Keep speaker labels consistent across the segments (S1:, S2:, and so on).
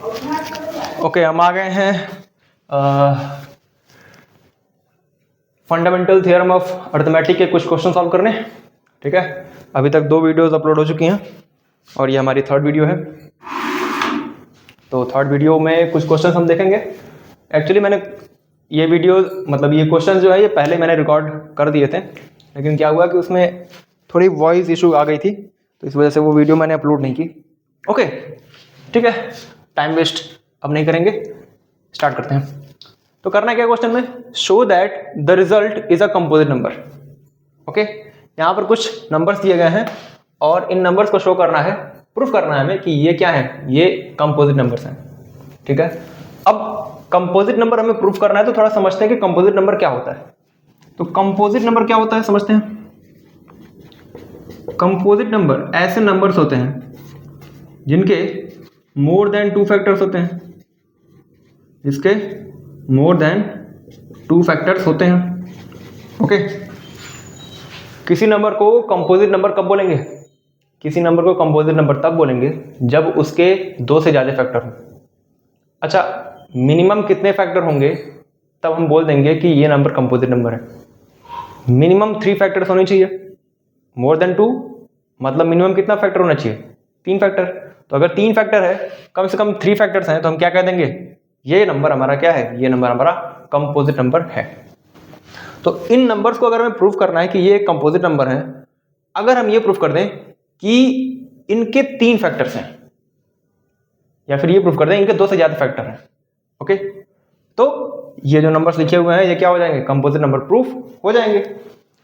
S1: Okay, हम आ गए हैं फंडामेंटल थ्योरम ऑफ अर्थमेटिक के कुछ क्वेश्चन सॉल्व करने। ठीक है, अभी तक 2 वीडियोस अपलोड हो चुकी हैं और ये हमारी 3rd वीडियो है। तो 3rd वीडियो में कुछ क्वेश्चंस हम देखेंगे। एक्चुअली मैंने ये वीडियो मतलब ये क्वेश्चन जो है ये पहले मैंने रिकॉर्ड कर दिए थे, लेकिन क्या हुआ कि उसमें थोड़ी वॉइस इशू आ गई थी, तो इस वजह से वो वीडियो मैंने अपलोड नहीं की। ओके ठीक है, टाइम वेस्ट अब नहीं करेंगे, स्टार्ट करते हैं। तो करना क्या क्वेश्चन में, show that the result is a composite number. Okay, यहाँ पर कुछ नंबर्स दिए गए हैं और इन नंबर्स को शो करना है, प्रूफ करना है हमें कि ये क्या है, ये कंपोजिट नंबर्स हैं। ठीक है, अब कंपोजिट नंबर हमें प्रूफ करना है तो थोड़ा समझते हैं कि कंपोजिट नंबर क्या होता है। तो कंपोजिट नंबर क्या होता है समझते हैं। कंपोजिट नंबर ऐसे नंबर्स होते हैं जिनके मोर देन 2 फैक्टर्स होते हैं, जिसके मोर देन 2 फैक्टर्स होते हैं। ओके, किसी नंबर को कंपोजिट नंबर कब बोलेंगे, किसी नंबर को कंपोजिट नंबर तब बोलेंगे जब उसके 2 से ज़्यादा फैक्टर हों। अच्छा, मिनिमम कितने फैक्टर होंगे तब हम बोल देंगे कि ये नंबर कंपोजिट नंबर है। मिनिमम 3 फैक्टर्स होने चाहिए, मोर देन 2 मतलब मिनिमम कितना फैक्टर होना चाहिए, 3 फैक्टर। तो अगर 3 फैक्टर है, कम से कम 3 फैक्टर्स हैं, तो हम क्या कह देंगे, ये नंबर हमारा क्या है, ये नंबर हमारा कंपोजिट नंबर है। तो इन नंबर्स को अगर हमें प्रूफ करना है कि ये कंपोजिट नंबर है, अगर हम ये प्रूफ कर दें कि इनके 3 फैक्टर्स हैं, या फिर ये प्रूफ कर दें इनके 2 से ज्यादा फैक्टर हैं, ओके, तो ये जो नंबर्स लिखे हुए हैं ये क्या हो जाएंगे, कंपोजिट नंबर प्रूफ हो जाएंगे।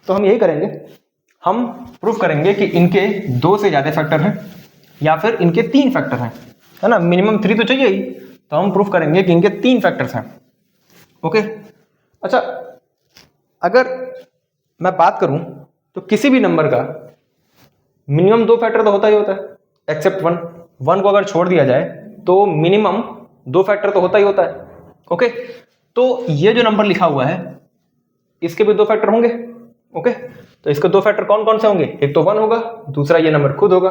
S1: तो हम यही करेंगे, हम प्रूफ करेंगे कि इनके 2 से ज्यादा फैक्टर हैं या फिर इनके 3 फैक्टर हैं, है ना, मिनिमम 3 तो चाहिए ही, तो हम प्रूफ करेंगे कि इनके 3 फैक्टर्स हैं। ओके, अच्छा, अगर मैं बात करूं तो किसी भी नंबर का मिनिमम 2 फैक्टर तो होता ही होता है, एक्सेप्ट 1 को अगर छोड़ दिया जाए तो मिनिमम 2 फैक्टर तो होता ही होता है। ओके, तो ये जो नंबर लिखा हुआ है इसके भी 2 फैक्टर होंगे। ओके, तो इसके 2 फैक्टर कौन कौन से होंगे, एक तो 1 होगा, दूसरा ये नंबर खुद होगा।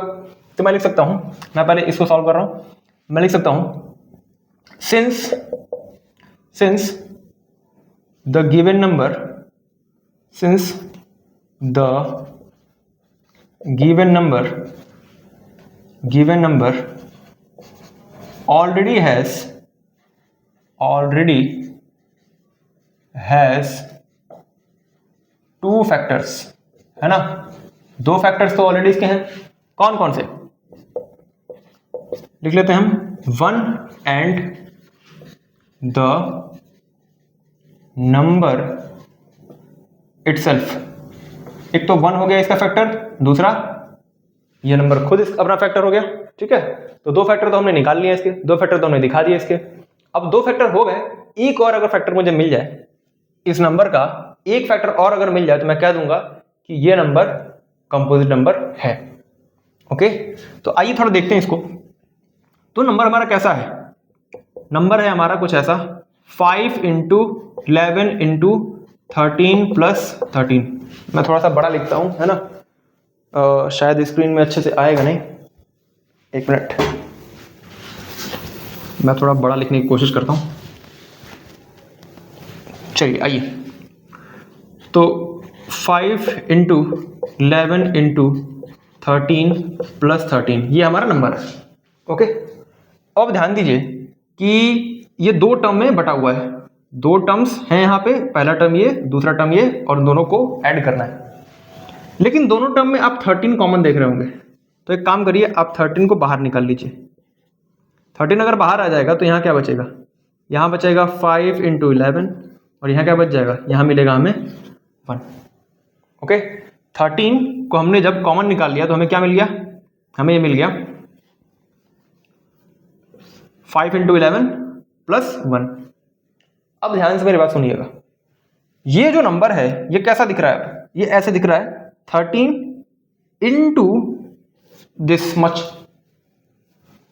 S1: तो मैं लिख सकता हूं, मैं पहले इसको सॉल्व कर रहा हूं, मैं लिख सकता हूं since the given number already has 2 factors, है ना, 2 फैक्टर्स तो ऑलरेडी इसके हैं, कौन कौन से लिख लेते हैं हम, 1 एंड द नंबर इटसेल्फ। एक तो 1 हो गया इसका फैक्टर, दूसरा ये नंबर खुद अपना फैक्टर हो गया। ठीक है, तो 2 फैक्टर तो हमने निकाल लिए इसके, 2 फैक्टर तो हमने दिखा दिए इसके। अब 2 फैक्टर हो गए, एक और अगर फैक्टर मुझे मिल जाए, इस नंबर का एक फैक्टर और अगर मिल जाए, तो मैं कह दूंगा कि ये नंबर कंपोजिट नंबर है। ओके, तो आइए थोड़ा देखते हैं इसको। तो नंबर हमारा कैसा है, नंबर है हमारा कुछ ऐसा, 5 × 11 × 13 + 13। मैं थोड़ा सा बड़ा लिखता हूं, है ना, शायद स्क्रीन में अच्छे से आएगा नहीं, एक मिनट, मैं थोड़ा बड़ा लिखने की कोशिश करता हूं। चलिए आइए, तो 5 × 11 × 13 + 13 ये हमारा नंबर है। ओके, अब ध्यान दीजिए कि ये 2 टर्म में बटा हुआ है, 2 टर्म्स हैं यहाँ पे, पहला टर्म ये, दूसरा टर्म ये, और दोनों को ऐड करना है। लेकिन दोनों टर्म में आप 13 कॉमन देख रहे होंगे, तो एक काम करिए, आप 13 को बाहर निकाल लीजिए। 13 अगर बाहर आ जाएगा तो यहाँ क्या बचेगा, यहाँ बचेगा 5 × 11, और यहाँ क्या बच जाएगा, यहाँ मिलेगा हमें 1। ओके, 13 को हमने जब कॉमन निकाल लिया तो हमें क्या मिल गया, हमें ये मिल गया 5 × 11 + 1। अब ध्यान से मेरी बात सुनिएगा, ये जो नंबर है ये कैसा दिख रहा है, ये ऐसे दिख रहा है 13 × दिस मच।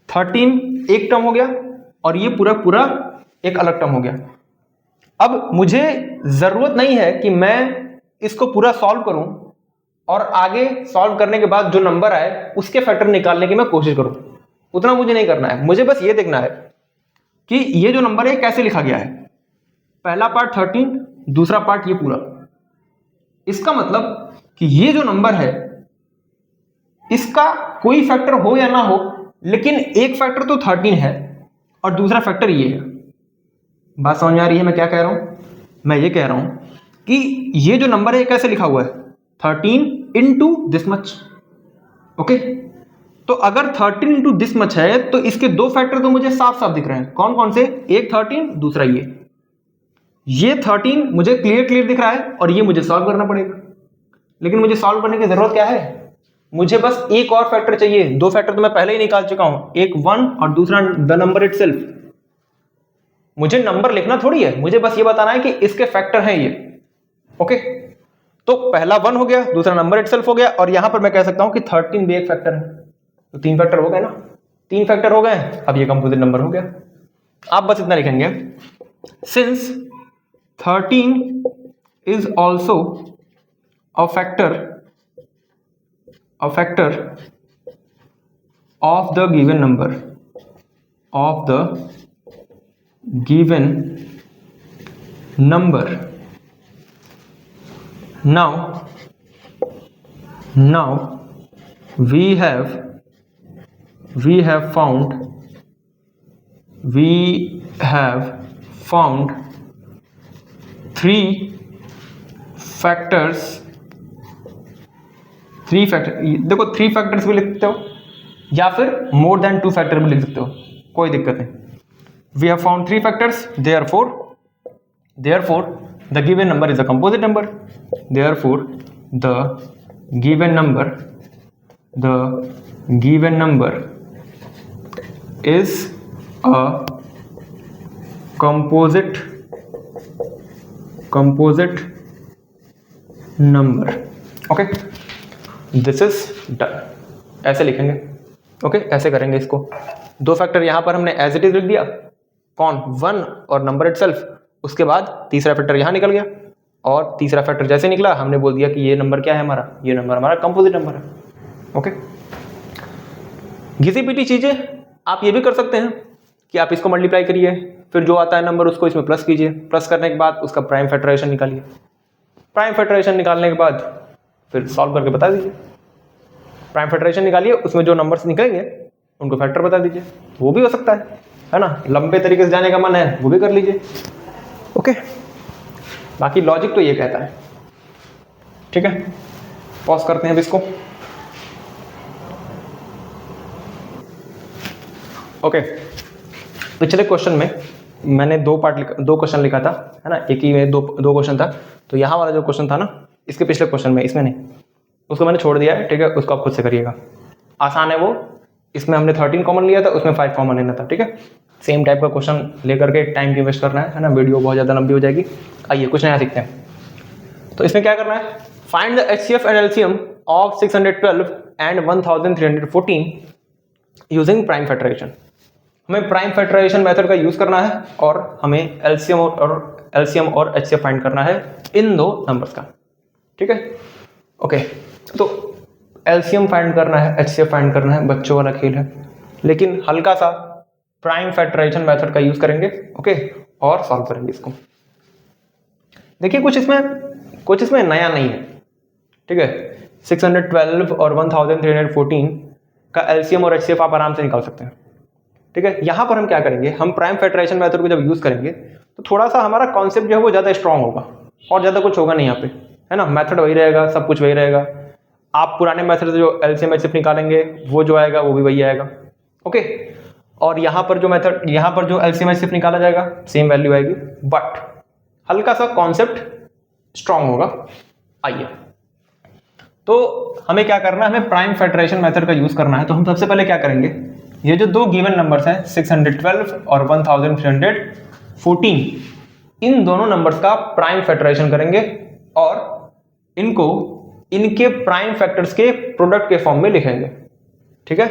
S1: 13 एक टर्म हो गया और ये पूरा पूरा एक अलग टर्म हो गया। अब मुझे जरूरत नहीं है कि मैं इसको पूरा सॉल्व करूं और आगे सॉल्व करने के बाद जो नंबर आए उसके फैक्टर निकालने की मैं कोशिश करूं, उतना मुझे नहीं करना है। मुझे बस ये देखना है कि ये जो नंबर है कैसे लिखा गया है। पहला पार्ट 13, दूसरा पार्ट ये पूरा। इसका मतलब कि ये जो नंबर है इसका कोई फैक्टर हो या ना हो, लेकिन एक फैक्टर तो 13 है और दूसरा फैक्टर ये है। बात समझ में आ रही है मैं क्या कह रहा हूं? मैं ये कह रहा हूं कि ये जो नंबर है कैसे लिखा हुआ है, 13 इंटू दिस मच। ओके, तो अगर 13 इंटू दिस मच है तो इसके दो फैक्टर तो मुझे साफ साफ दिख रहे हैं। कौन कौन से? एक 13, दूसरा ये 13 मुझे क्लियर दिख रहा है और ये मुझे सॉल्व करना पड़ेगा। लेकिन मुझे सॉल्व करने की जरूरत क्या है? मुझे बस एक और फैक्टर चाहिए। दो फैक्टर तो मैं पहले ही निकाल चुका हूं, एक 1 और दूसरा द नंबर इटसेल्फ। मुझे नंबर लिखना थोड़ी है, मुझे बस ये बताना है कि इसके फैक्टर हैं ये। ओके, तो पहला 1 हो गया, दूसरा नंबर इटसेल्फ हो गया, और यहां पर मैं कह सकता हूं कि 13 भी एक फैक्टर है। तो 3 फैक्टर हो गए ना, 3 फैक्टर हो गए। अब ये कंपोजिट नंबर हो गया। आप बस इतना लिखेंगे, since 13 is also a factor of the given number, now we have found 3 factors. देखो 3 फैक्टर्स भी लिख सकते हो या फिर मोर देन 2 फैक्टर भी लिख सकते हो, कोई दिक्कत नहीं। We have found 3 factors, therefore the given number is a composite number, therefore the given number is a composite number. Okay, this is done. ऐसे लिखेंगे। ओके, ऐसे करेंगे इसको। दो फैक्टर यहां पर हमने एज इट इज लिख दिया, कौन? 1 और नंबर इटसेल्फ। उसके बाद तीसरा फैक्टर यहां निकल गया, और तीसरा फैक्टर जैसे निकला हमने बोल दिया कि ये नंबर क्या है हमारा, ये नंबर हमारा कंपोजिट नंबर है। ओके, घिसी पिटी चीजें आप ये भी कर सकते हैं कि आप इसको मल्टीप्लाई करिए, फिर जो आता है नंबर उसको इसमें प्लस कीजिए, प्लस करने के बाद उसका प्राइम फैक्टराइजेशन निकालिए, प्राइम फैक्टराइजेशन निकालने के बाद फिर सॉल्व करके बता दीजिए। प्राइम फैक्टराइजेशन निकालिए, उसमें जो नंबर्स निकलेंगे उनको फैक्टर बता दीजिए, वो भी हो सकता है ना। लंबे तरीके से जाने का मन है वो भी कर लीजिए। ओके, बाकी लॉजिक तो ये कहता है। ठीक है, पॉज करते हैं अब इसको। ओके, पिछले क्वेश्चन में मैंने दो क्वेश्चन लिखा था, है ना। एक ही में दो क्वेश्चन था, तो यहाँ वाला जो क्वेश्चन था ना, इसके पिछले क्वेश्चन में, इसमें नहीं, उसको मैंने छोड़ दिया है। ठीक है, उसको आप खुद से करिएगा, आसान है वो। इसमें हमने 13 कॉमन लिया था, उसमें 5 कॉमन लेना था। ठीक है, सेम टाइप का क्वेश्चन लेकर के टाइम की वेस्ट करना है ना, वीडियो बहुत ज़्यादा लंबी हो जाएगी। आइए कुछ नया सीखते हैं। तो इसमें क्या करना है, find the HCF and LCM of 612 and 1314 using prime factorisation. हमें प्राइम फैक्टराइजेशन मेथड का यूज करना है और हमें LCM और HCF फाइंड करना है इन दो नंबर्स का। ठीक है, ओके, तो LCM फाइंड करना है, HCF फाइंड करना है, बच्चों वाला खेल है, लेकिन हल्का सा प्राइम फैक्टराइजेशन मेथड का यूज करेंगे। ओके, और सॉल्व करेंगे इसको। देखिए कुछ इसमें नया नहीं है। ठीक है, 612 और 1314 का LCM और HCF आप आराम से निकाल सकते हैं। ठीक है, यहां पर हम क्या करेंगे, हम प्राइम फैक्टराइजेशन मेथड को जब यूज करेंगे तो थोड़ा सा हमारा कॉन्सेप्ट जो है वो ज्यादा स्ट्रांग होगा, और ज्यादा कुछ होगा नहीं यहाँ पे, है ना। मेथड वही रहेगा, सब कुछ वही रहेगा। आप पुराने मेथड से जो LCM HCF निकालेंगे वो जो आएगा वो भी वही आएगा। ओके, और यहाँ पर जो LCM HCF निकाला जाएगा सेम वैल्यू आएगी, बट हल्का सा कॉन्सेप्ट स्ट्रांग होगा। आइए, तो हमें क्या करना है, हमें प्राइम फैक्टराइजेशन मेथड का यूज करना है। तो हम सबसे पहले क्या करेंगे, ये जो दो गिवन नंबर्स हैं 612 और 1314, इन दोनों नंबर्स का प्राइम फैक्टराइजेशन करेंगे और इनको इनके प्राइम फैक्टर्स के प्रोडक्ट के फॉर्म में लिखेंगे। ठीक है,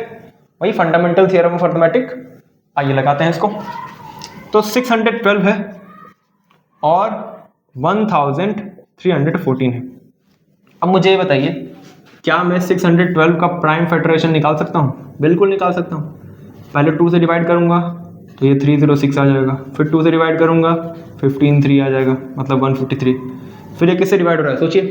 S1: वही फंडामेंटल थ्योरम ऑफ अरिथमेटिक। आइए लगाते हैं इसको। तो 612 है और 1314 है। अब मुझे ये बताइए, क्या मैं 612 का प्राइम फैक्टराइजेशन निकाल सकता हूँ? बिल्कुल निकाल सकता हूँ। पहले 2 से डिवाइड करूंगा तो ये 306 आ जाएगा। फिर 2 से डिवाइड करूँगा 15 3 आ जाएगा, मतलब 153। फिर ये किससे डिवाइड हो रहा है सोचिए,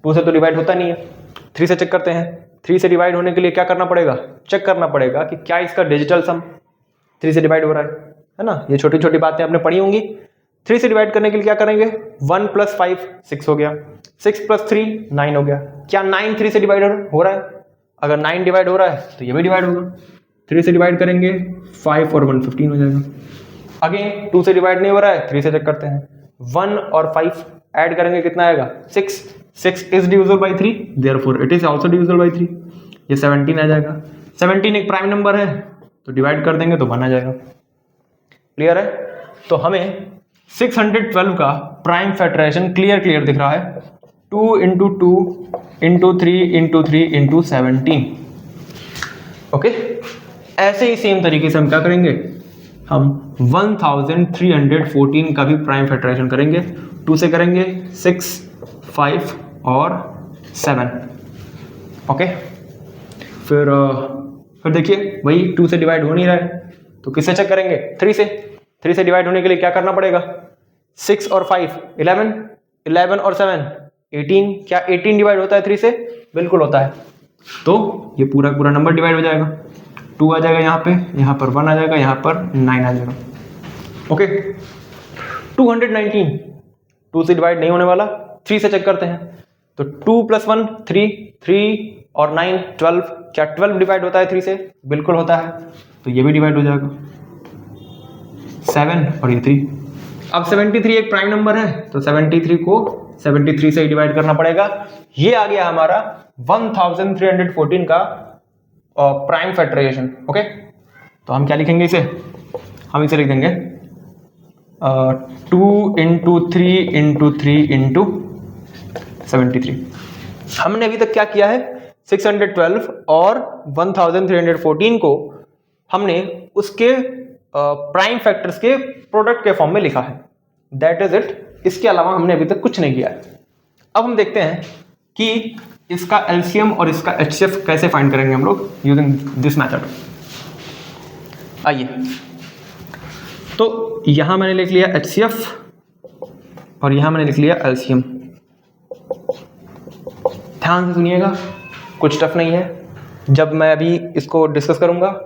S1: 2 से तो डिवाइड होता नहीं है, 3 से चेक करते हैं। 3 से डिवाइड होने के लिए क्या करना पड़ेगा, चेक करना पड़ेगा कि क्या इसका डिजिटल सम 3 से डिवाइड हो रहा है ना। ये छोटी छोटी बातें आपने पढ़ी होंगी। 3 से डिवाइड करने के लिए क्या करेंगे, 1 + 5 6 हो गया, 6 + 3 9 हो गया। क्या 9 3 से डिवाइड हो रहा है? अगर 9 डिवाइड हो रहा है तो ये भी डिवाइड होगा। 3 से डिवाइड करेंगे 5 और 1 15 हो जाएगा। अगेन 2 से डिवाइड नहीं हो रहा है, 3 से चेक करते हैं। 1 और 5 ऐड करेंगे कितना आएगा, 6। 6 is divisible by 3, therefore it is also divisible by 3। ये 17 आ जाएगा। 17 एक प्राइम नंबर है तो डिवाइड कर देंगे तो 1 आ जाएगा। क्लियर है? तो हमें 612 का प्राइम फैक्टराइजेशन क्लियर दिख रहा है। 2 × 2 × 3 × 3 × 17। ओके, ऐसे ही सेम तरीके से हम क्या करेंगे, हम 1314 का भी प्राइम फैक्टराइजेशन करेंगे। 2 से करेंगे 6 5 और 7। ओके, फिर देखिए वही 2 से डिवाइड हो नहीं रहा है तो किससे चेक करेंगे, 3 से। 3 से डिवाइड होने के लिए क्या करना पड़ेगा, 6 और 5 11, 11 और 7 18। क्या 18 डिवाइड होता है 3 से? बिल्कुल होता है। तो ये पूरा नंबर डिवाइड हो जाएगा। 2 आ जाएगा यहाँ पर 1 आ जाएगा, यहाँ पर 9 आ जाएगा। ओके, 219 2 से डिवाइड नहीं होने वाला, 3 से चेक करते हैं। तो 2 + 1 3, 3 और 9 12। क्या 12 डिवाइड होता है 3 से? बिल्कुल होता है, तो ये भी डिवाइड हो जाएगा। 7 और ये 3। अब 73 एक प्राइम नंबर है तो 73 को 73 से ही डिवाइड करना पड़ेगा। ये आ गया हमारा 1314 का प्राइम फैक्टराइजेशन। ओके, तो हम क्या लिखेंगे इसे, हम इसे लिख देंगे 2 × 3 × 3 × 73। हमने अभी तक क्या किया है, 612 और 1314 को हमने उसके प्राइम फैक्टर्स के प्रोडक्ट के फॉर्म में लिखा है। That is it. इसके अलावा हमने अभी तक कुछ नहीं किया है। अब हम देखते हैं कि इसका एलसीएम और इसका एचसीएफ कैसे फाइंड करेंगे हम लोग यूजिंग दिस मेथड। आइए, तो यहां मैंने लिख लिया एचसीएफ और यहां मैंने लिख लिया एलसीएम। ध्यान से सुनिएगा, कुछ टफ नहीं है। जब मैं अभी इसको डिस्कस करूंगा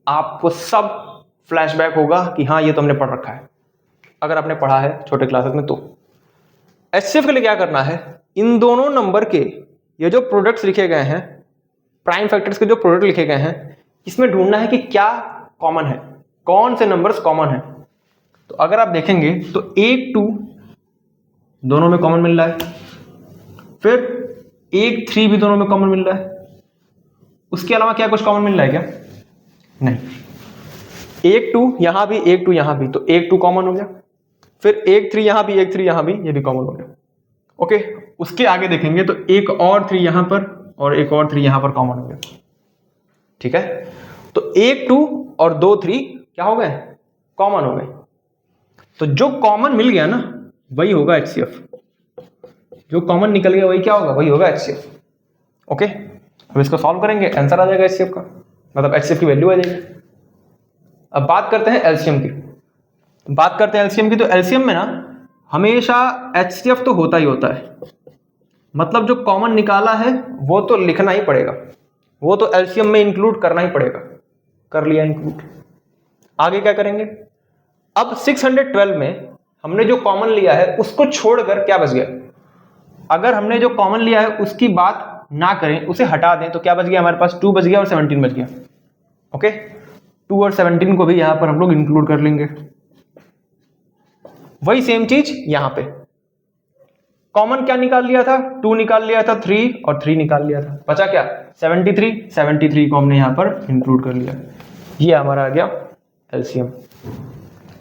S1: आपको सब फ्लैशबैक होगा कि हाँ ये तो हमने पढ़ रखा है, अगर आपने पढ़ा है छोटे क्लासेस में। तो एचसीएफ के लिए क्या करना है, इन दोनों नंबर के ये जो प्रोडक्ट्स लिखे गए हैं, प्राइम फैक्टर्स के जो प्रोडक्ट लिखे गए हैं, इसमें ढूंढना है कि क्या कॉमन है, कौन से नंबर्स कॉमन है। तो अगर आप देखेंगे तो 8 2 दोनों में कॉमन मिल रहा है, फिर 1 3 भी दोनों में कॉमन मिल रहा है। उसके अलावा क्या कुछ कॉमन मिल रहा है क्या? नहीं। 1 2 यहां भी, 1 2 यहां भी, तो 1 2 कॉमन हो गया। फिर 1 3 यहां भी, 1 3 यहां भी, ये भी कॉमन हो गया। ओके, उसके आगे देखेंगे तो एक और 3 यहां पर और एक और 3 यहां पर कॉमन हो गया। ठीक है, तो 1 2 और 2 3 क्या हो गए, कॉमन हो गए। तो जो कॉमन मिल गया ना वही होगा एचसीएफ, जो कॉमन निकल गया वही क्या होगा, वही होगा एचसीएफ। ओके, अब इसको सॉल्व करेंगे, आंसर आ जाएगा एचसीएफ का, मतलब एचसीएफ की वैल्यू आ जाएगी। अब बात करते हैं एलसीएम की। तो एलसीएम में ना हमेशा एचसीएफ तो होता ही होता है, मतलब जो कॉमन निकाला है वो तो लिखना ही पड़ेगा, वो तो एलसीएम में इंक्लूड करना ही पड़ेगा। कर लिया इंक्लूड। आगे क्या करेंगे, अब 612 में हमने जो कॉमन लिया है उसको छोड़कर क्या बच गया, अगर हमने जो कॉमन लिया है उसकी बात ना करें, उसे हटा दें, तो क्या बच गया हमारे पास, 2 बच गया और 17 बच गया। ओके, 2 और 17 को भी यहां पर हम लोग इंक्लूड कर लेंगे। वही सेम चीज यहां पे, कॉमन क्या निकाल लिया था, 2 निकाल लिया था, 3 और 3 निकाल लिया था, बचा क्या 73 को हमने यहां पर इंक्लूड कर लिया। ये हमारा आ गया एलसीएम।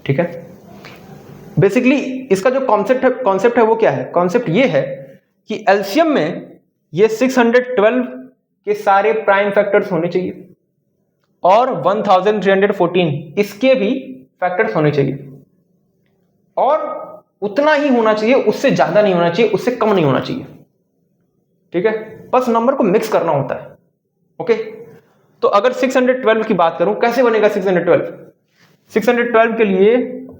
S1: ठीक है, बेसिकली इसका जो कॉन्सेप्ट है वो क्या है, कॉन्सेप्ट ये है कि एलसीएम में ये 612 के सारे प्राइम फैक्टर्स होने चाहिए और 1314 इसके भी फैक्टर्स होने चाहिए, और उतना ही होना चाहिए, उससे ज्यादा नहीं होना चाहिए, उससे कम नहीं होना चाहिए। ठीक है, बस नंबर को मिक्स करना होता है। ओके, तो अगर 612 की बात करूं, कैसे बनेगा 612? 612 के लिए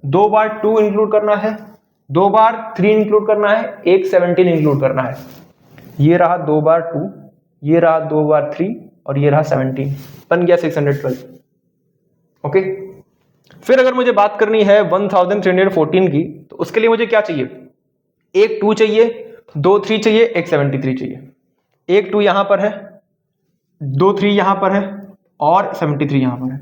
S1: 2 बार 2 इंक्लूड करना है, 2 बार 3 इंक्लूड करना है, एक 17 इंक्लूड करना है। ये रहा 2 बार 2, ये रहा 2 बार 3 और ये रहा 17, बन गया 612। ओके, फिर अगर मुझे बात करनी है 1314 की, तो उसके लिए मुझे क्या चाहिए, एक 2 चाहिए, 2 3 चाहिए, एक 73 चाहिए। एक 2 यहां पर है, 2 3 यहां पर है और 73 यहां पर है।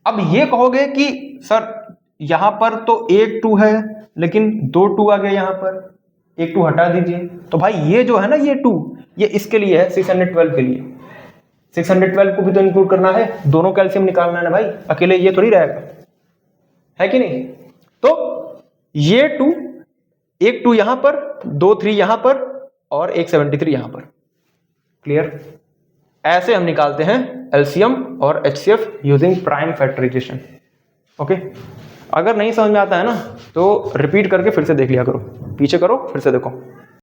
S1: अब ये कहोगे कि सर यहां पर तो एक 2 है लेकिन 2 2 आ गए यहां पर, एक 2 हटा दीजिए। तो भाई ये जो है ना, ये 2 ये इसके लिए है, 612 के लिए। 612 को भी तो इंक्लूड करना है, दोनों कैल्शियम निकालना है ना भाई, अकेले ये थोड़ी रहेगा, है कि नहीं। तो ये 2, एक 2 यहां पर, 2 3 यहां पर और एक 73 यहां पर। क्लियर? ऐसे हम निकालते हैं एलसीएम और HCF using prime factorisation. Okay, अगर नहीं समझ में आता है ना तो रिपीट करके फिर से देख लिया करो, पीछे करो फिर से देखो।